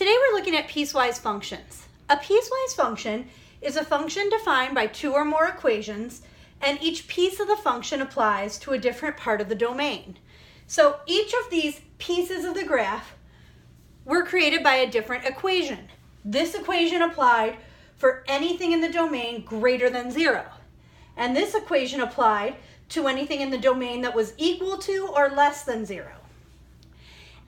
Today we're looking at piecewise functions. A piecewise function is a function defined by two or more equations, and each piece of the function applies to a different part of the domain. So each of these pieces of the graph were created by a different equation. This equation applied for anything in the domain greater than 0. And this equation applied to anything in the domain that was equal to or less than 0.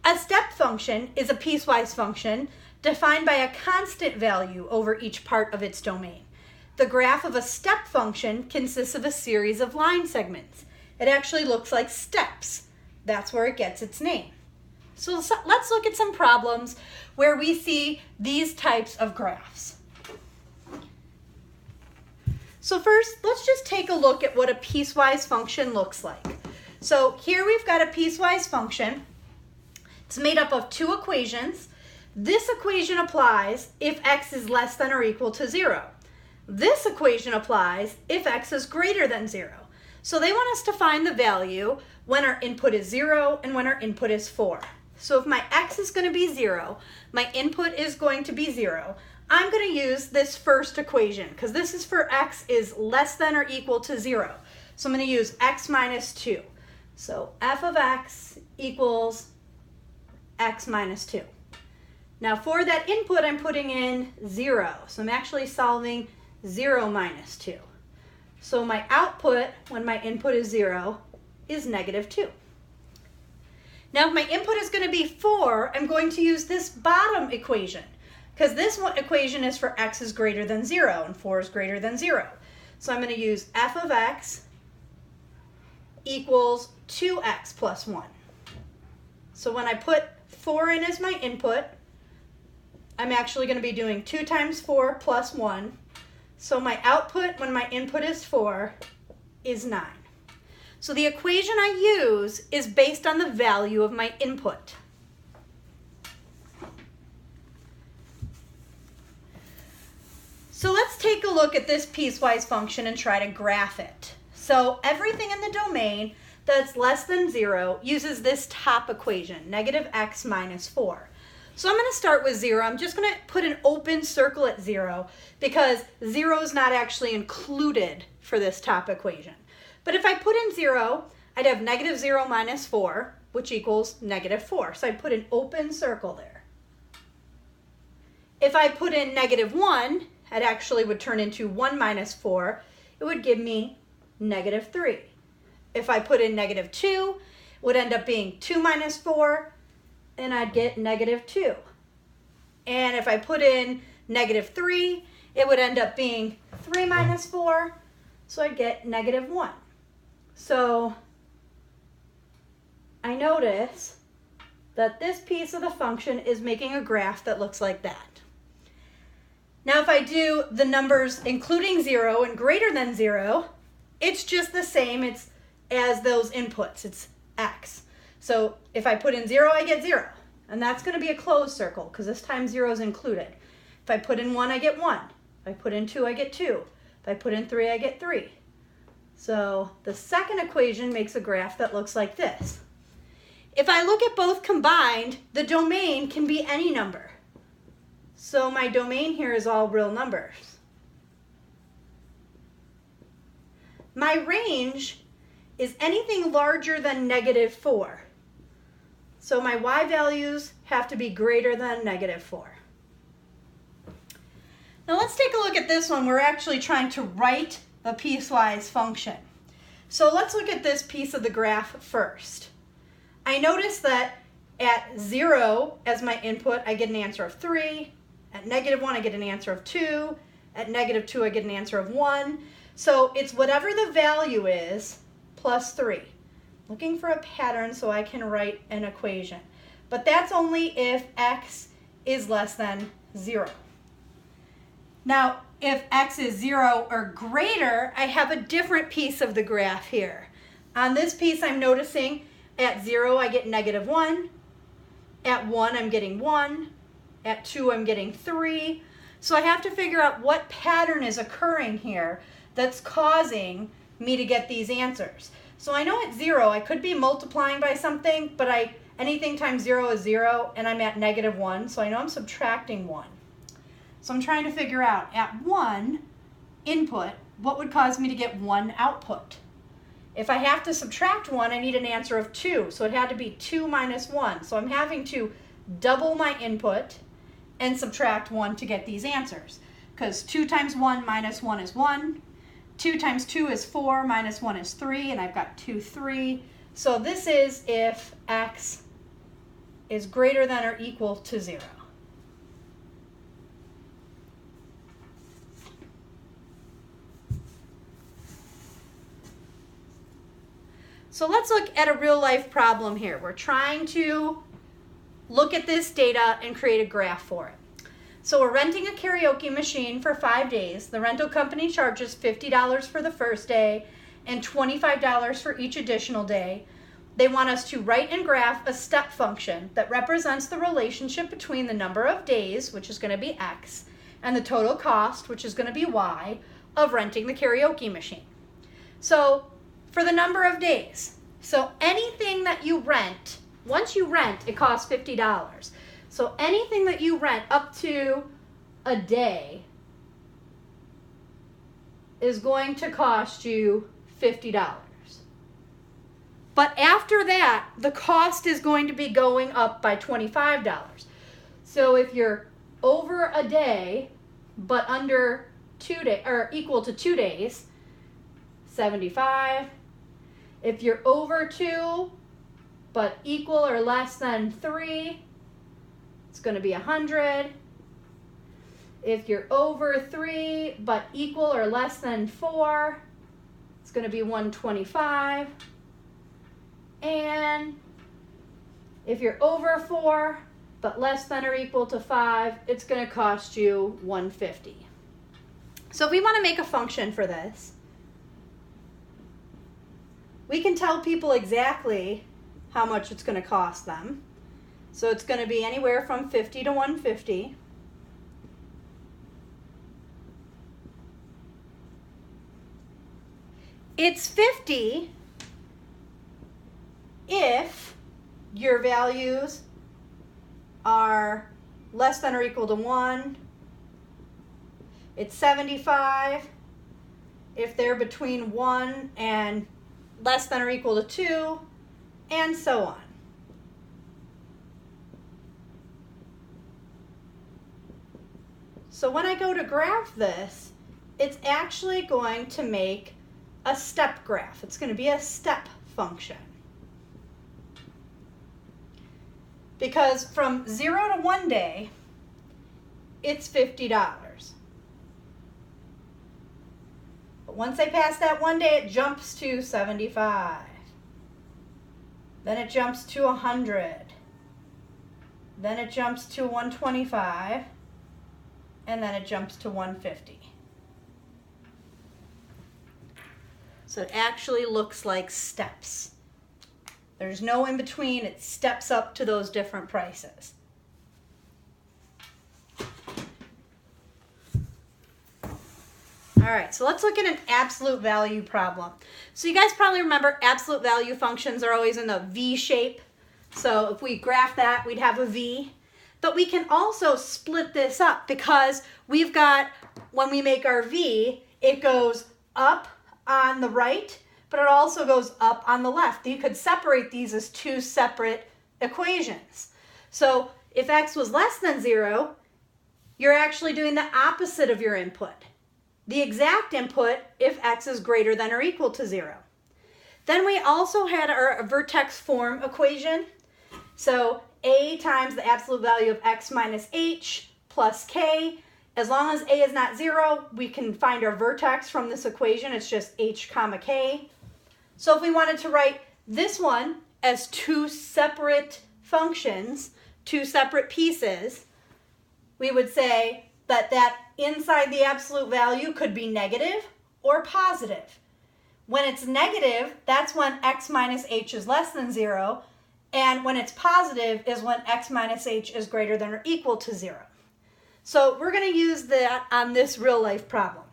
A step function is a piecewise function defined by a constant value over each part of its domain. The graph of a step function consists of a series of line segments. It actually looks like steps. That's where it gets its name. So let's look at some problems where we see these types of graphs. So first, let's just take a look at what a piecewise function looks like. So here we've got a piecewise function. It's made up of two equations. This equation applies if x is less than or equal to 0. This equation applies if x is greater than 0. So they want us to find the value when our input is 0 and when our input is 4. So if my x is going to be 0, my input is going to be 0, I'm going to use this first equation because this is for x is less than or equal to 0. So I'm going to use x minus 2. So f of x equals x minus 2. Now for that input, I'm putting in 0. So I'm actually solving 0 minus 2. So my output when my input is 0 is negative 2. Now if my input is going to be 4, I'm going to use this bottom equation because this equation is for x is greater than 0 and 4 is greater than 0. So I'm going to use f of x equals 2x plus 1. So when I put 4 in as my input, I'm actually going to be doing 2 times 4 plus 1. So my output when my input is 4 is 9. So the equation I use is based on the value of my input. So let's take a look at this piecewise function and try to graph it. So everything in the domain that's less than 0 uses this top equation, negative x minus 4. So I'm going to start with 0. I'm just going to put an open circle at 0 because 0 is not actually included for this top equation. But if I put in 0, I'd have negative 0 minus 4, which equals negative 4. So I put an open circle there. If I put in negative 1, it actually would turn into 1 minus 4. It would give me negative 3. If I put in negative 2, it would end up being 2 minus 4, and I'd get negative 2. And if I put in negative 3, it would end up being 3 minus 4, so I'd get negative 1. So I notice that this piece of the function is making a graph that looks like that. Now if I do the numbers including 0 and greater than 0, it's just the same as those inputs. It's x. So if I put in 0, I get 0. And that's going to be a closed circle because this time 0 is included. If I put in 1, I get 1. If I put in 2, I get 2. If I put in 3, I get 3. So the second equation makes a graph that looks like this. If I look at both combined, the domain can be any number. So my domain here is all real numbers. My range is anything larger than negative 4. So my y values have to be greater than negative 4. Now let's take a look at this one. We're actually trying to write the piecewise function. So let's look at this piece of the graph first. I notice that at 0 as my input, I get an answer of 3. At negative 1, I get an answer of 2. At negative 2, I get an answer of 1. So it's whatever the value is plus 3. Looking for a pattern so I can write an equation. But that's only if x is less than 0. Now, if x is 0 or greater, I have a different piece of the graph here. On this piece, I'm noticing at 0, I get negative 1. At 1, I'm getting 1. At 2, I'm getting 3. So I have to figure out what pattern is occurring here that's causing me to get these answers. So I know at 0, I could be multiplying by something, but I anything times 0 is 0, and I'm at -1, so I know I'm subtracting 1. So I'm trying to figure out, at 1 input, what would cause me to get 1 output? If I have to subtract 1, I need an answer of 2, so it had to be 2 minus 1. So I'm having to double my input and subtract 1 to get these answers, because 2 times 1 minus 1 is 1, 2 times 2 is 4, minus 1 is 3, and I've got 2, 3. So this is if x is greater than or equal to 0. So let's look at a real life problem here. We're trying to look at this data and create a graph for it. So we're renting a karaoke machine for 5 days. The rental company charges $50 for the first day and $25 for each additional day. They want us to write and graph a step function that represents the relationship between the number of days, which is going to be x, and the total cost, which is going to be y, of renting the karaoke machine. So for the number of days, so anything that you rent, once you rent, it costs $50. So anything that you rent up to a day is going to cost you $50. But after that, the cost is going to be going up by $25. So if you're over a day, but under 2 days, or equal to 2 days, 75. If you're over 2, but equal or less than 3, it's going to be 100. If you're over 3, but equal or less than 4, it's going to be 125. And if you're over 4, but less than or equal to 5, it's going to cost you 150. So if we want to make a function for this, we can tell people exactly how much it's going to cost them. So it's going to be anywhere from 50 to 150. It's 50 if your values are less than or equal to 1. It's 75 if they're between 1 and less than or equal to 2, and so on. So when I go to graph this, it's actually going to make a step graph. It's going to be a step function. Because from 0 to 1 day, it's $50. But once I pass that 1 day, it jumps to 75. Then it jumps to 100. Then it jumps to 125. And then it jumps to 150. So it actually looks like steps. There's no in between. It steps up to those different prices. All right, so let's look at an absolute value problem. So you guys probably remember absolute value functions are always in the V shape. So if we graph that, we'd have a V. But we can also split this up because we've got, when we make our V, it goes up on the right, but it also goes up on the left. You could separate these as two separate equations. So if x was less than 0, you're actually doing the opposite of your input. The exact input if x is greater than or equal to 0. Then we also had our vertex form equation. So a times the absolute value of x minus h plus k. As long as a is not 0, we can find our vertex from this equation. It's just h comma k. So if we wanted to write this one as two separate functions, two separate pieces, we would say that inside the absolute value could be negative or positive. When it's negative, that's when x minus h is less than 0. And when it's positive is when x minus h is greater than or equal to 0. So we're going to use that on this real life problem.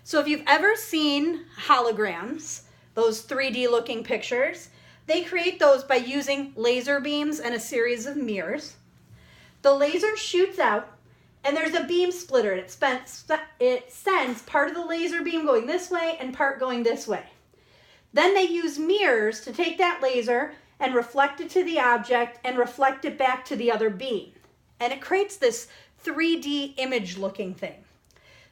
So if you've ever seen holograms, those 3D looking pictures, they create those by using laser beams and a series of mirrors. The laser shoots out, and there's a beam splitter. It sends part of the laser beam going this way and part going this way. Then they use mirrors to take that laser and reflect it to the object and reflect it back to the other beam. And it creates this 3D image looking thing.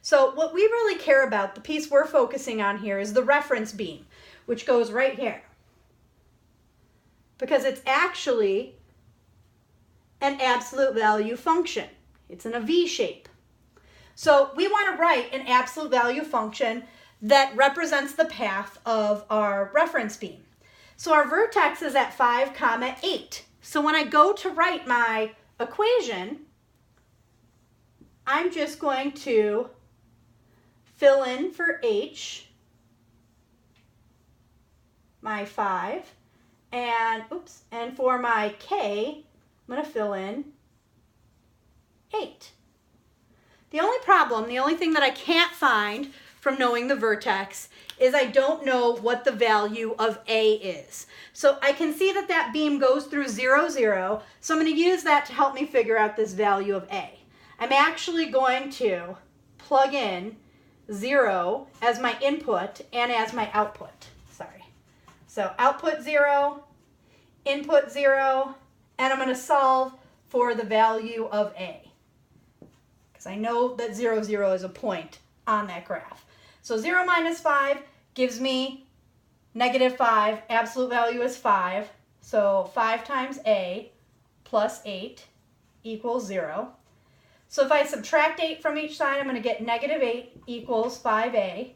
So what we really care about, the piece we're focusing on here, is the reference beam, which goes right here. Because it's actually an absolute value function. It's in a V shape. So we want to write an absolute value function that represents the path of our reference beam. So our vertex is at 5, 8. So when I go to write my equation, I'm just going to fill in for H, my 5, and for my K, I'm going to fill in 8. The only thing that I can't find from knowing the vertex is I don't know what the value of A is. So I can see that that beam goes through 0, 0, so I'm going to use that to help me figure out this value of A. I'm actually going to plug in 0 as my input and as my output. So output 0, input 0, and I'm going to solve for the value of A, because I know that 0, 0 is a point on that graph. So 0 minus 5 gives me -5. Absolute value is 5. So 5 times A plus 8 equals 0. So if I subtract 8 from each side, I'm going to get -8 equals 5A.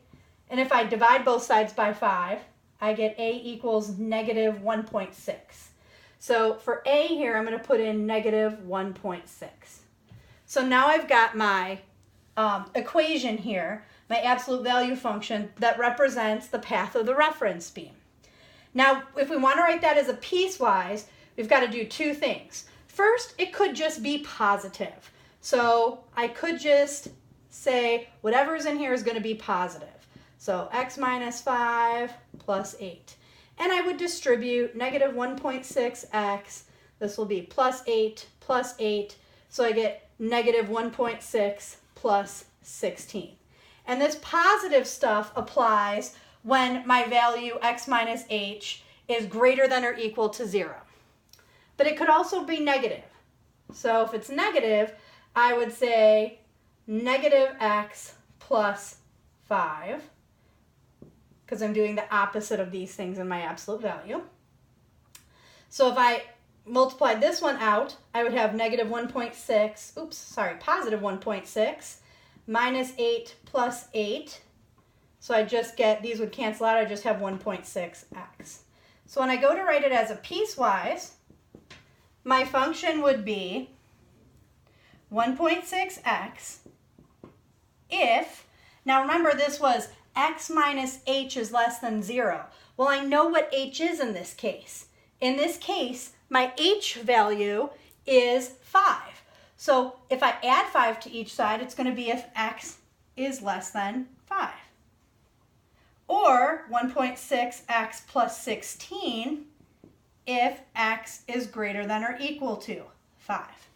And if I divide both sides by 5, I get A equals -1.6. So for A here, I'm going to put in -1.6. So now I've got my equation here, my absolute value function that represents the path of the reference beam. Now, if we want to write that as a piecewise, we've got to do two things. First, it could just be positive. So I could just say whatever's in here is going to be positive. So x minus 5 plus 8. And I would distribute -1.6x. This will be plus 8 plus 8. So I get -1.6 plus 16. And this positive stuff applies when my value x minus h is greater than or equal to 0. But it could also be negative. So if it's negative, I would say -x plus 5, because I'm doing the opposite of these things in my absolute value. So if I multiplied this one out, I would have positive 1.6 minus 8 plus 8. So I just get, these would cancel out, I just have 1.6x. So when I go to write it as a piecewise, my function would be 1.6x if, now remember this was x minus h is less than 0. Well, I know what h is in this case. In this case, my h value is 5. So if I add 5 to each side, it's going to be if x is less than 5. Or 1.6x plus 16 if x is greater than or equal to 5.